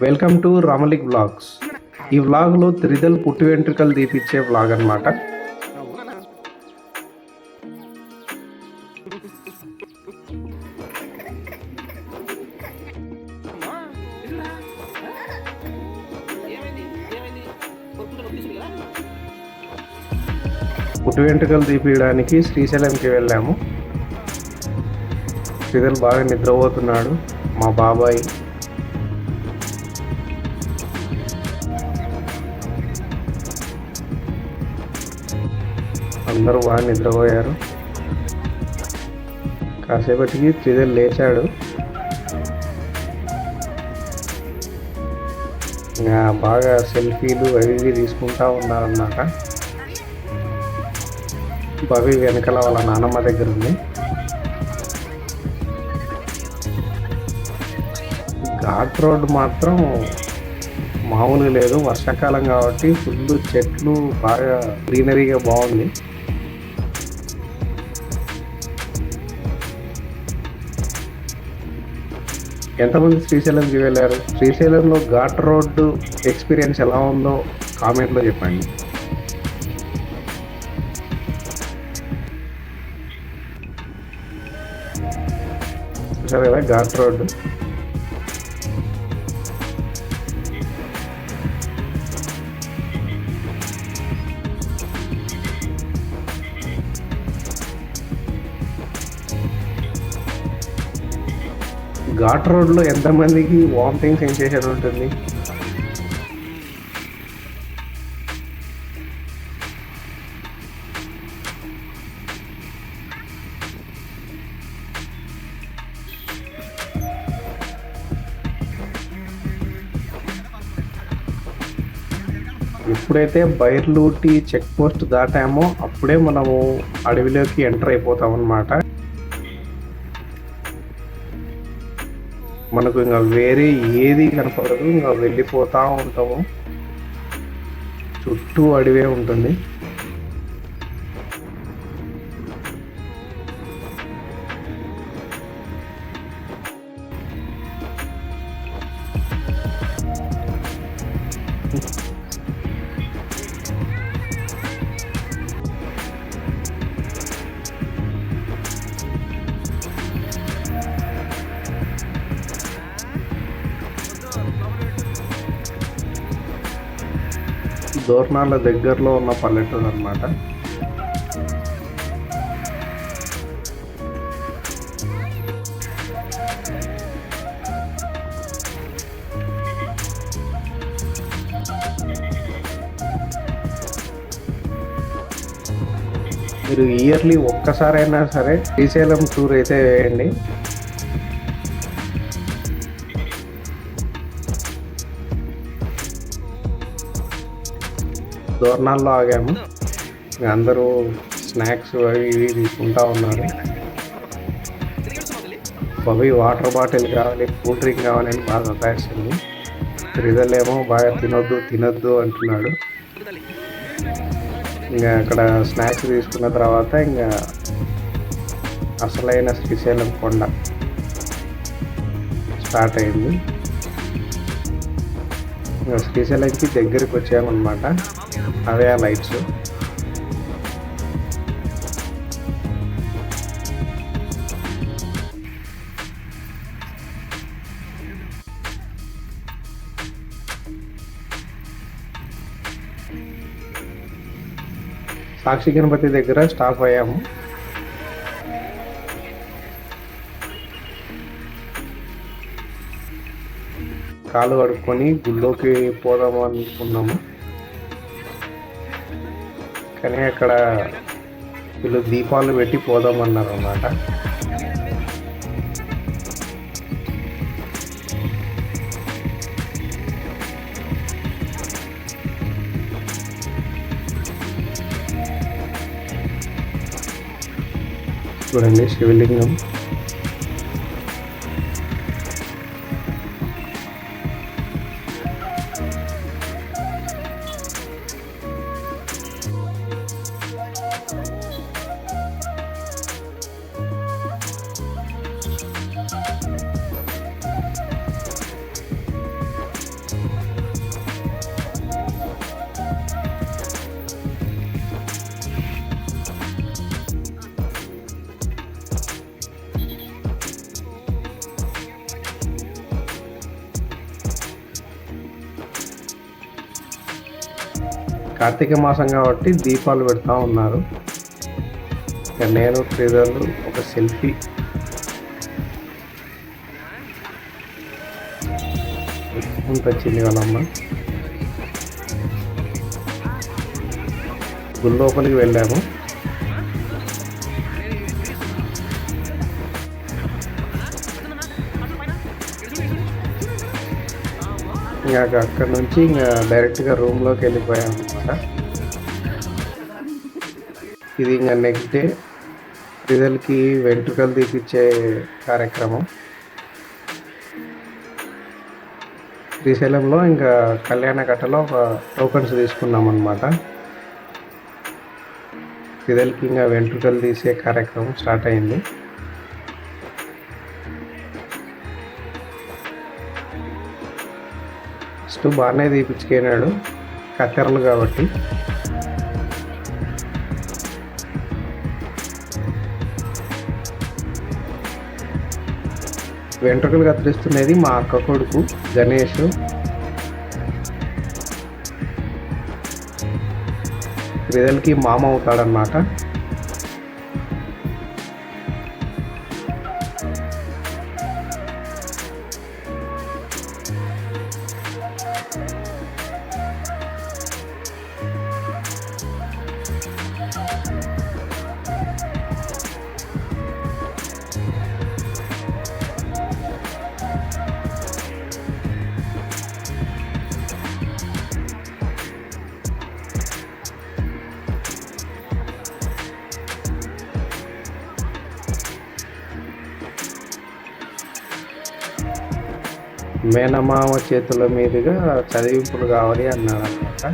Welcome to రామలిక్ vlogs. ఈ వ్లాగ్లో త్రిదల్ పుట్టి వెంట్రుకలు తీపిచ్చే వ్లాగ్ అనమాట. పుట్టి వెంట్రుకలు తీపియడానికి శ్రీశైలంకి వెళ్ళాము. త్రిదల్ బాగా నిద్రపోతున్నాడు. మా బాబాయ్ అందరూ బాగా నిద్రపోయారు. కాసేపటికి త్రిదల్ లేచాడు. బాగా సెల్ఫీలు అవి తీసుకుంటా ఉన్నారన్నమాట. భవి వెనకాల వాళ్ళ నానమ్మ దగ్గర ఉంది. ఘాట్ రోడ్ మాత్రం మామూలుగా లేదు. వర్షాకాలం కాబట్టి ఫుల్ చెట్లు బాగా గ్రీనరీగా బాగుంది. ఎంతమంది శ్రీశైలంకి వెళ్ళారు? శ్రీశైలంలో ఘాట్ రోడ్డు ఎక్స్పీరియన్స్ ఎలా ఉందో కామెంట్లో చెప్పండి. చూసారు కదా ఘాట్ రోడ్డు. ఘాట్ రోడ్లో ఎంతమందికి వామిటింగ్ సెన్సేషన్ ఉంటుంది? ఎప్పుడైతే బైర్లూటి చెక్ పోస్ట్ దాటామో అప్పుడే మనము అడవిలోకి ఎంటర్ అయిపోతాం అన్నమాట. మనకు ఇంకా వేరే ఏది కనపడదు. ఇంకా వెళ్ళిపోతూ ఉంటాము. చుట్టూ అడవే ఉంటుంది. దోర్నాల దగ్గరలో ఉన్న పల్లెటూరు అన్నమాట. మీరు ఇయర్లీ ఒక్కసారైనా సరే శ్రీశైలం టూర్ అయితే వేయండి. దోర్నాల్లో ఆగాము. అందరూ స్నాక్స్ అవి ఇవి తీసుకుంటా ఉన్నారు. అవి వాటర్ బాటిల్ కావాలి, కూల్ డ్రింక్ కావాలని బాగా సతాయిస్తుంది. రిజల్ ఏమో బాగా తినొద్దు అంటున్నాడు. ఇంకా అక్కడ స్నాక్స్ తీసుకున్న తర్వాత ఇంకా అసలైన శ్రీశైలం కొండ స్టార్ట్ అయింది. ఇంకా శ్రీశైలంకి దగ్గరికి వచ్చామన్నమాట. అవే ఆ లైట్స్. సాక్షి గణపతి దగ్గర స్టాప్ అయ్యాము. కాలు కడుక్కొని గుళ్ళోకి పోదాము అనుకున్నాము. కానీ అక్కడ వీళ్ళు దీపాలు పెట్టి పోదామన్నారు అన్నమాట. చూడండి శివలింగం. కార్తీక మాసం కాబట్టి దీపాలు పెడతా ఉన్నారు. ఇక నేను శ్రీధర్ ఒక సెల్ఫీ వచ్చింది వాళ్ళమ్మ. గుడి లోపలికి వెళ్ళాము. ఇంకా అక్కడ నుంచి ఇంకా డైరెక్ట్గా రూమ్లోకి వెళ్ళిపోయాం అనమాట. ఇది ఇంకా నెక్స్ట్ డే శ్రీధర్కి వెంట్రుకలు తీపిచ్చే కార్యక్రమం. శ్రీశైలంలో ఇంకా కళ్యాణకట్టలో ఒక టోకన్స్ తీసుకున్నాం అనమాట. శ్రీధర్కి ఇంకా వెంట్రుకలు తీసే కార్యక్రమం స్టార్ట్ అయింది. ఫస్ట్ బాగానే తీపించుకున్నాడు, కత్తెరలు కాబట్టి. వెంట్రుకలు కత్తిరిస్తున్నది మా అక్క కొడుకు గణేష్. శ్రీధర్కి మామ అవుతాడనమాట. మేనమామ చేతుల మీదుగా చదివింపులు కావాలి అన్నాడు అనమాట.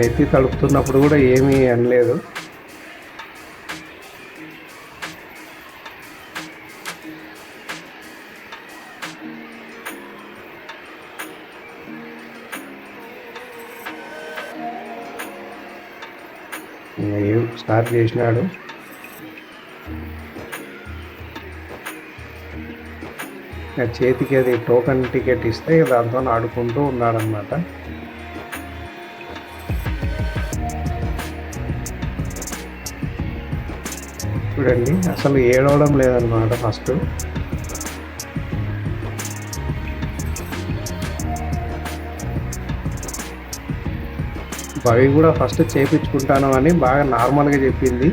నెత్తి తడుపుతున్నప్పుడు కూడా ఏమీ అనలేదు. స్టార్ట్ చేసినాడు. చేతికి అది టోకన్ టికెట్ ఇస్తే దాంతో ఆడుకుంటూ ఉన్నాడనమాట. చూడండి, అసలు ఏడవడం లేదన్నమాట. ఫస్ట్ భవి కూడా ఫస్ట్ చేపించుకుంటాను అని బాగా నార్మల్గా చెప్పింది.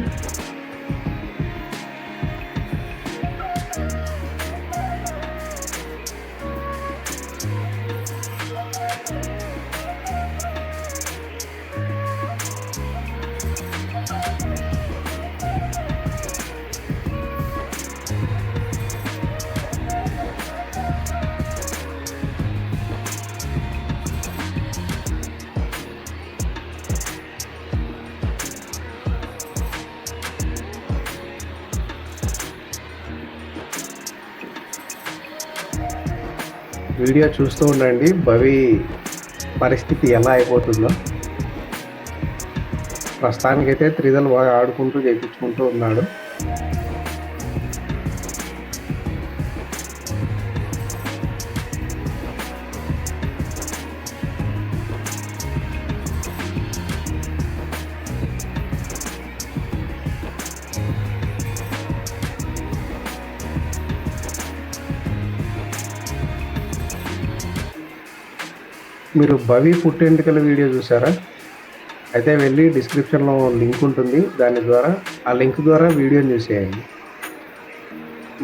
వీడియో చూస్తూ ఉండండి భవి పరిస్థితి ఎలా అయిపోతుందో. ప్రస్తుతానికైతే త్రిదల్ బాగా ఆడుకుంటూ చేయించుకుంటూ ఉన్నాడు. మీరు భవి పుట్టెంటుకల వీడియో చూసారా? అయితే వెళ్ళి డిస్క్రిప్షన్లో లింక్ ఉంటుంది, దాని ద్వారా ఆ లింక్ ద్వారా వీడియోని చూసేయండి.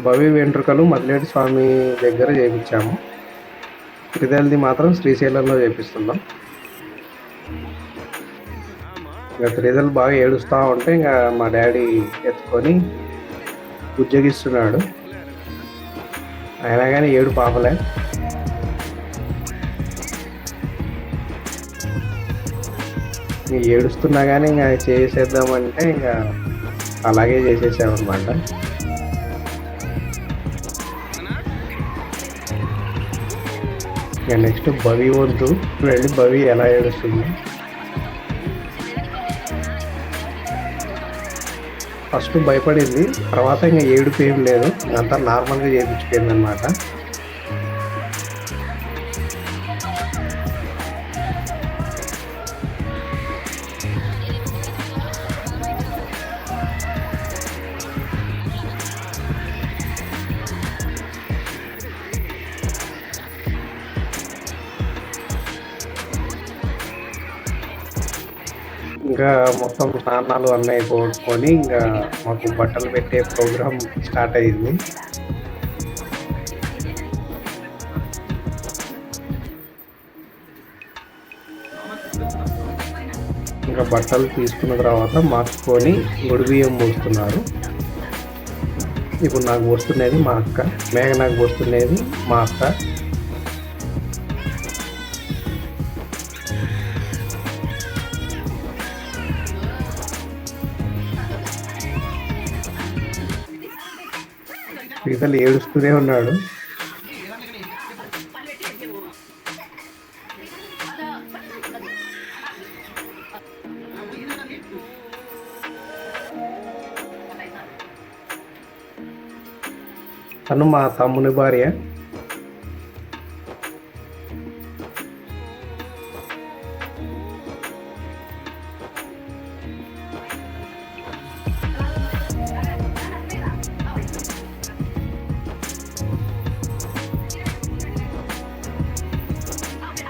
భవి వెంట్రుకలు మదిలేటి స్వామి దగ్గర చేయించాము. త్రిదల్ది మాత్రం శ్రీశైలంలో చేపిస్తున్నాం. ఇంకా త్రిదల్ బాగా ఏడుస్తూ ఉంటే ఇంకా మా డాడీ ఎత్తుకొని ఉద్యోగిస్తున్నాడు. అయినా కానీ ఏడు పాపలే. ఏడుస్తున్నా కానీ ఇంకా చేసేద్దామంటే ఇంకా అలాగే చేసేసామన్నమాట. ఇక నెక్స్ట్ భవి వంతు. చూడండి భవి ఎలా ఏడుస్తుంది. ఫస్ట్ భయపడింది, తర్వాత ఇంకా ఏడుపు ఏం లేదు, అంతా నార్మల్గా చేయించుకుంది అనమాట. ఇంకా మొత్తం స్నానాలు అన్నీ అయిపోగొట్టుకొని ఇంకా మాకు బట్టలు పెట్టే ప్రోగ్రాం స్టార్ట్ అయ్యింది. ఇంకా బట్టలు తీసుకున్న తర్వాత మార్చుకొని గుడి బియ్యం పోస్తున్నారు. ఇప్పుడు నాకు పోస్తున్నది మా అక్క, మేఘ నాకు పోస్తున్నది మా అక్క. పీతలు ఏడుస్తూనే ఉన్నాడు. తను మా తమ్ముని భార్య.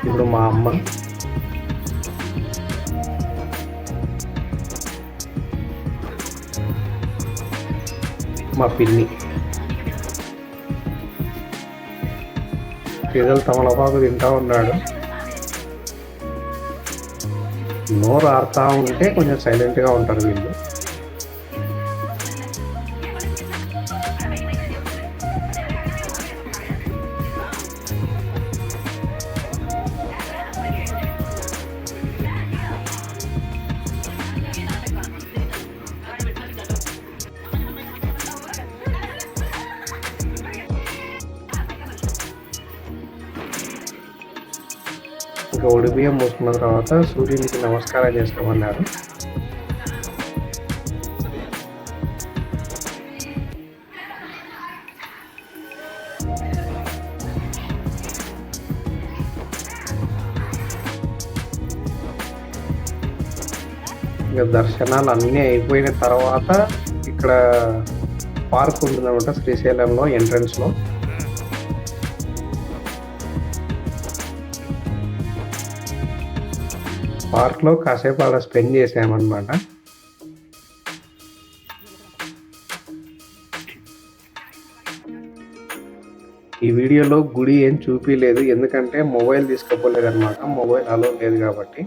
ఇప్పుడు మా అమ్మ, మా పిన్ని. పిల్లలు తమలపాకు తింటా ఉన్నాడు. నోరు ఆడుతూ ఉంటే కొంచెం సైలెంట్గా ఉంటారు వీళ్ళు. ఇంకా ఒడి బియ్యం పోసుకున్న తర్వాత సూర్యునికి నమస్కారం చేసుకోమన్నారు. ఇంకా దర్శనాలు అన్నీ అయిపోయిన తర్వాత ఇక్కడ పార్క్ ఉంటుందన్నమాట శ్రీశైలంలో ఎంట్రన్స్లో. పార్క్లో కాసేపు అలా స్పెండ్ చేసామన్నమాట. ఈ వీడియోలో గుడి ఏం చూపించలేదు, ఎందుకంటే మొబైల్ తీసుకుపోలేదు అనమాట, మొబైల్ అలో లేదు కాబట్టి.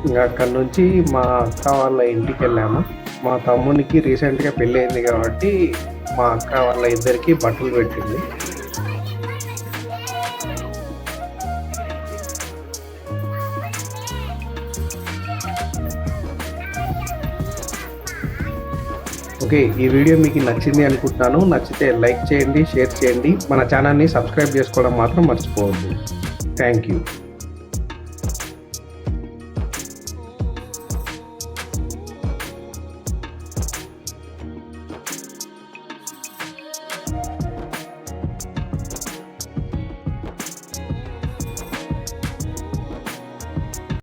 ఇంకా అక్కడి నుంచి మా అక్క వాళ్ళ ఇంటికి వెళ్ళాము. మా తమ్మునికి రీసెంట్గా పెళ్ళి అయింది కాబట్టి మా అక్క వాళ్ళ ఇద్దరికి బట్టలు పెట్టింది. ఓకే, ఈ వీడియో మీకు నచ్చింది అనుకుంటున్నాను. నచ్చితే లైక్ చేయండి, షేర్ చేయండి, మన ఛానల్ని సబ్స్క్రైబ్ చేసుకోవడం మాత్రం మర్చిపోవద్దు. Thank you.